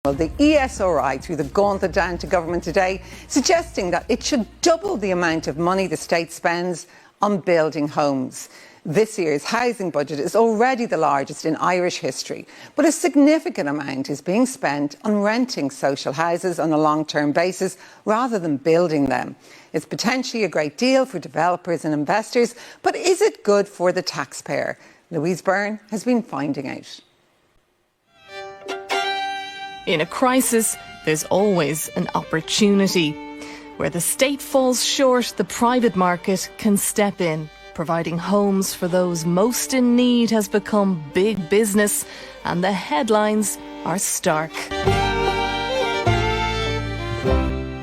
Well, the ESRI threw the gauntlet down to government today, suggesting that it should double the amount of money the state spends on building homes. This year's housing budget is already the largest in Irish history, but a significant amount is being spent on renting social houses on a long-term basis rather than building them. It's potentially a great deal for developers and investors, but is it good for the taxpayer? Louise Byrne has been finding out. In a crisis, there's always an opportunity. Where the state falls short, the private market can step in. Providing homes for those most in need has become big business, and the headlines are stark.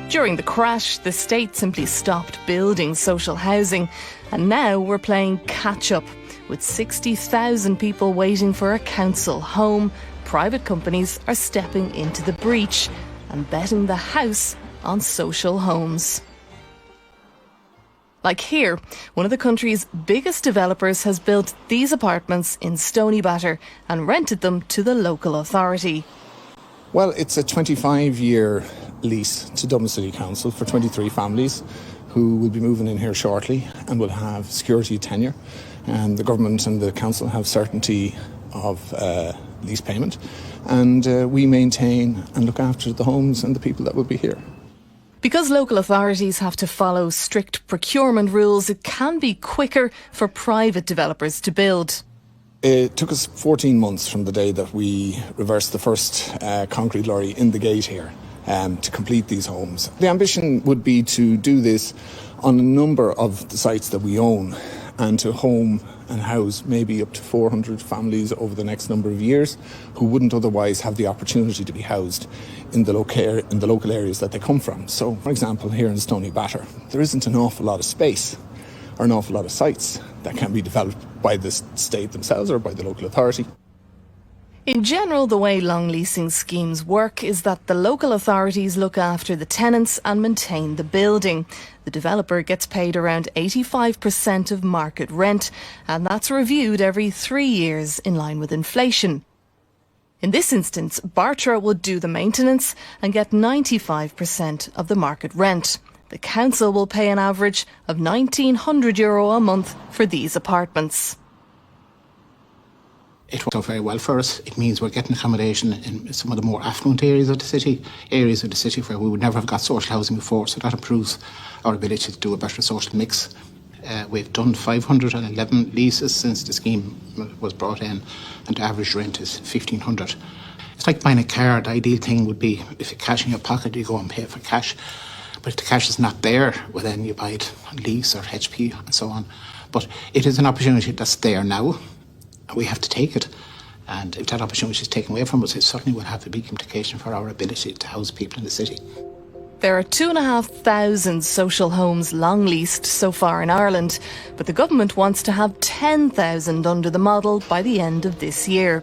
During the crash, the state simply stopped building social housing, and now we're playing catch-up. With 60,000 people waiting for a council home, private companies are stepping into the breach and betting the house on social homes. Like here, one of the country's biggest developers has built these apartments in Stoneybatter and rented them to the local authority. Well, it's a 25-year lease to Dublin City Council for 23 families who will be moving in here shortly and will have security of tenure. And the government and the council have certainty of lease payment. And we maintain and look after the homes and the people that will be here. Because local authorities have to follow strict procurement rules, it can be quicker for private developers to build. It took us 14 months from the day that we reversed the first concrete lorry in the gate here to complete these homes. The ambition would be to do this on a number of the sites that we own and to home and house maybe up to 400 families over the next number of years who wouldn't otherwise have the opportunity to be housed in the local areas that they come from. So, for example, here in Stoneybatter, there isn't an awful lot of space or an awful lot of sites that can be developed by the state themselves or by the local authority. In general, the way long leasing schemes work is that the local authorities look after the tenants and maintain the building. The developer gets paid around 85% of market rent, and that's reviewed every 3 years in line with inflation. In this instance, Bartra would do the maintenance and get 95% of the market rent. The council will pay an average of €1,900 a month for these apartments. It works out very well for us. It means we're getting accommodation in some of the more affluent areas of the city where we would never have got social housing before, so that improves our ability to do a better social mix. We've done 511 leases since the scheme was brought in, and the average rent is €1,500. It's like buying a car. The ideal thing would be if you cash in your pocket, you go and pay for cash. But if the cash is not there, well then you buy it on lease or HP and so on. But it is an opportunity that's there now. We have to take it, and if that opportunity is taken away from us, it certainly will have a big implication for our ability to house people in the city. There are 2,500 social homes long leased so far in Ireland, but the government wants to have 10,000 under the model by the end of this year.